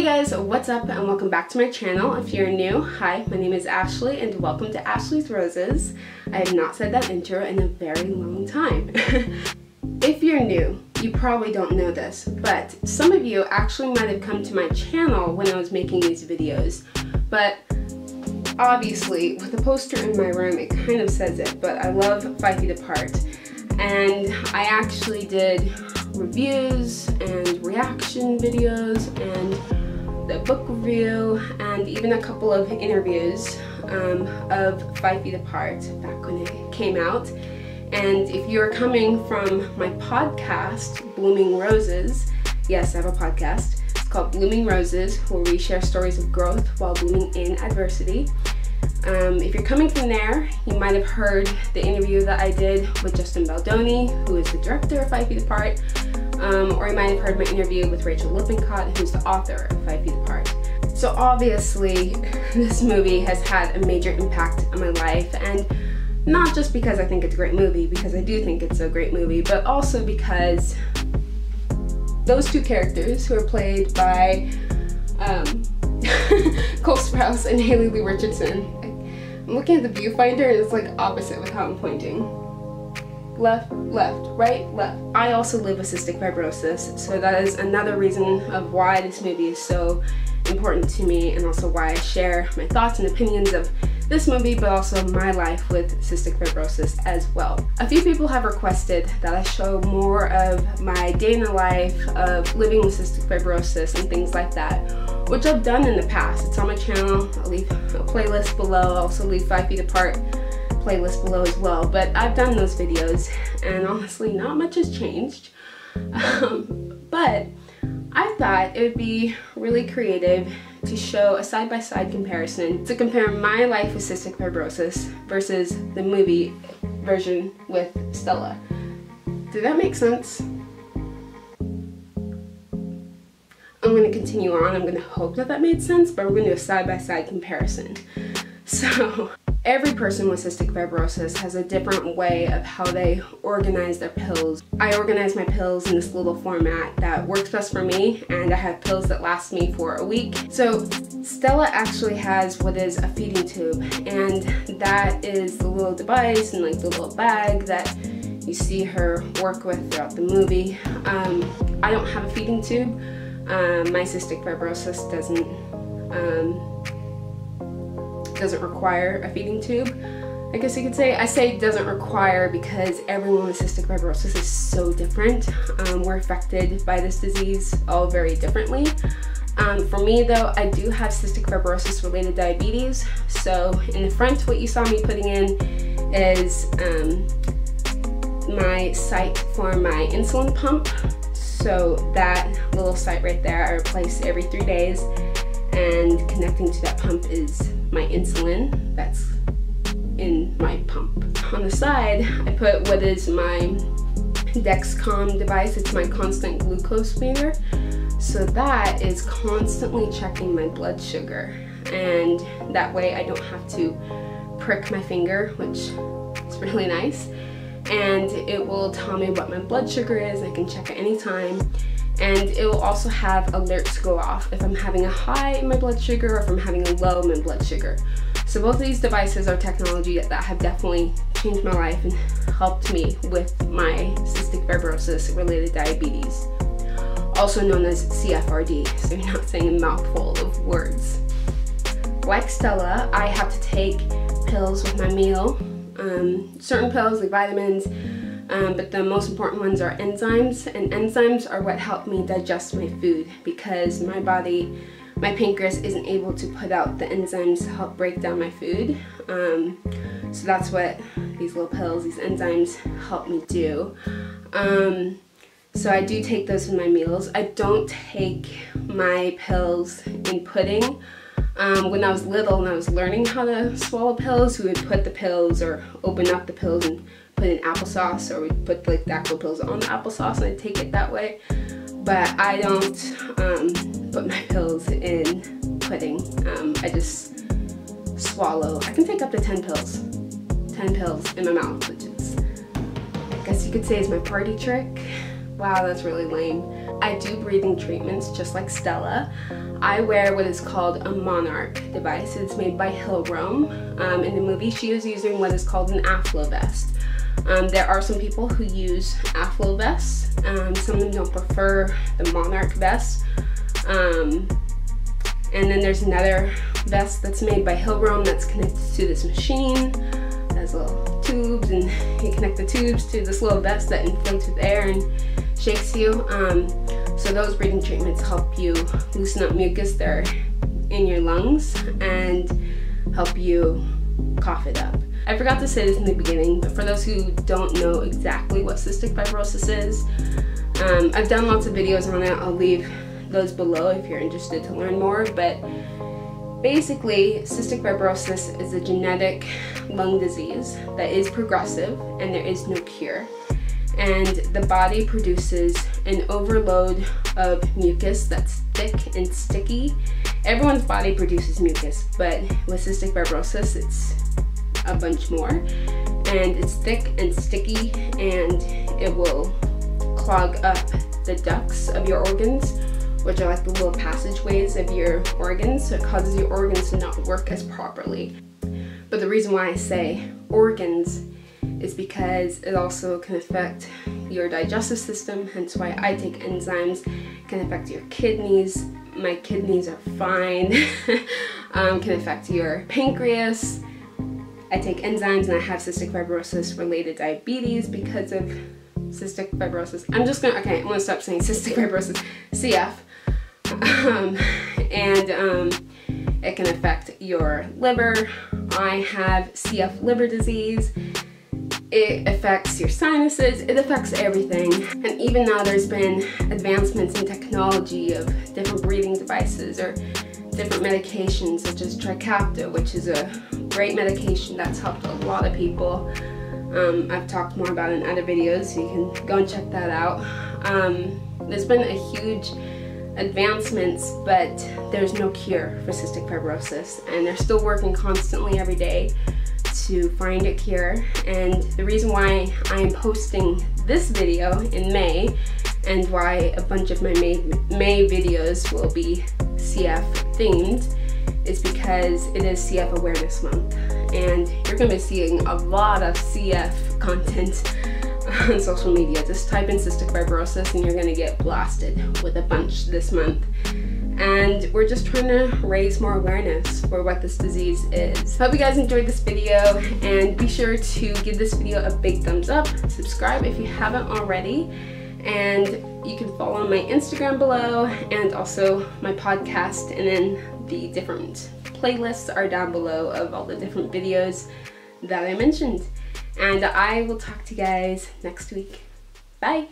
Hey guys, what's up and welcome back to my channel. If you're new, hi, my name is Ashley and welcome to Ashley's Roses. I have not said that intro in a very long time. If you're new, you probably don't know this, but some of you actually might have come to my channel when I was making these videos, but obviously with the poster in my room it kind of says it, but I love 5 Feet Apart, and I actually did reviews and reaction videos and the book review and even a couple of interviews of 5 Feet Apart back when it came out. And if you're coming from my podcast, Blooming Roses, yes, I have a podcast. It's called Blooming Roses, where we share stories of growth while blooming in adversity. If you're coming from there, you might have heard the interview that I did with Justin Baldoni, who is the director of 5 Feet Apart, or you might have heard my interview with Rachel Lippincott, who's the author of 5 Feet Apart. So obviously, this movie has had a major impact on my life, and not just because I think it's a great movie, because I do think it's a great movie, but also because those two characters who are played by Cole Sprouse and Haley Lee Richardson. I'm looking at the viewfinder and it's like opposite with how I'm pointing. Left, left, right, left. I also live with cystic fibrosis, so that is another reason of why this movie is so important to me, and also why I share my thoughts and opinions of this movie, but also my life with cystic fibrosis as well. A few people have requested that I show more of my day in the life of living with cystic fibrosis and things like that, which I've done in the past. It's on my channel. I'll leave a playlist below. I'll also leave 5 Feet Apart playlist below as well, but I've done those videos and honestly not much has changed. But I thought it would be really creative to show a side-by-side comparison, to compare my life with cystic fibrosis versus the movie version with Stella. Did that make sense? I'm going to continue on. I'm going to hope that that made sense, but we're going to do a side-by-side comparison. So every person with cystic fibrosis has a different way of how they organize their pills. I organize my pills in this little format that works best for me, and I have pills that last me for a week. So Stella actually has what is a feeding tube, and that is the little device and like the little bag that you see her work with throughout the movie. I don't have a feeding tube. My cystic fibrosis doesn't require a feeding tube, I guess you could say. I say doesn't require because everyone with cystic fibrosis is so different. We're affected by this disease all very differently. For me though, I do have cystic fibrosis related diabetes. So in the front, what you saw me putting in is my site for my insulin pump. So that little site right there I replace every 3 days, and connecting to that pump is my insulin that's in my pump. On the side, I put what is my Dexcom device. It's my constant glucose meter. So that is constantly checking my blood sugar, and that way I don't have to prick my finger, which is really nice. And it will tell me what my blood sugar is. I can check at any time. And it will also have alerts go off if I'm having a high in my blood sugar or if I'm having a low in my blood sugar. So both of these devices are technology that have definitely changed my life and helped me with my cystic fibrosis related diabetes, also known as CFRD, so you're not saying a mouthful of words. Like Stella, I have to take pills with my meal, certain pills like vitamins, but the most important ones are enzymes, and enzymes are what help me digest my food, because my body, my pancreas isn't able to put out the enzymes to help break down my food. So that's what these little pills, these enzymes, help me do. So I do take those in my meals. I don't take my pills in pudding. When I was little and I was learning how to swallow pills, we would put the pills or open up the pills and put in applesauce, or we'd put like the actual pills on the applesauce and I'd take it that way. But I don't put my pills in pudding. I just swallow. I can take up to 10 pills. 10 pills in my mouth, which is, I guess you could say, is my party trick. Wow, that's really lame. I do breathing treatments just like Stella. I wear what is called a Monarch device. It's made by Hillroam. In the movie, she was using what is called an Aflo vest. There are some people who use Aflo vests. Some of them don't prefer the Monarch vest. And then there's another vest that's made by Hillroam that's connected to this machine. It has little tubes, and you connect the tubes to this little vest that inflates with air and shakes you. So those breathing treatments help you loosen up mucus there in your lungs and help you cough it up. I forgot to say this in the beginning, but for those who don't know exactly what cystic fibrosis is, I've done lots of videos on it. I'll leave those below if you're interested to learn more. But basically, cystic fibrosis is a genetic lung disease that is progressive and there is no cure. And the body produces an overload of mucus that's thick and sticky. Everyone's body produces mucus, but with cystic fibrosis, it's a bunch more. And it's thick and sticky, and it will clog up the ducts of your organs, which are like the little passageways of your organs, so it causes your organs to not work as properly. But the reason why I say organs is because it also can affect your digestive system, hence why I take enzymes. It can affect your kidneys. My kidneys are fine. Can affect your pancreas. I take enzymes, and I have cystic fibrosis related diabetes because of cystic fibrosis. I'm gonna stop saying cystic fibrosis, CF. It can affect your liver. I have CF liver disease. It affects your sinuses. It affects everything. And even now there's been advancements in technology of different breathing devices or different medications such as Trikafta, which is a great medication that's helped a lot of people. I've talked more about it in other videos, so you can go and check that out. There's been a huge advancements, but there's no cure for cystic fibrosis, and they're still working constantly every day to find a cure. And the reason why I'm posting this video in May, and why a bunch of my May videos will be CF themed, is because it is CF Awareness Month, and you're going to be seeing a lot of CF content on social media. Just type in cystic fibrosis and you're going to get blasted with a bunch this month. And we're just trying to raise more awareness for what this disease is. Hope you guys enjoyed this video, and be sure to give this video a big thumbs up, subscribe if you haven't already, and you can follow my Instagram below and also my podcast, and then the different playlists are down below of all the different videos that I mentioned. And I will talk to you guys next week. Bye!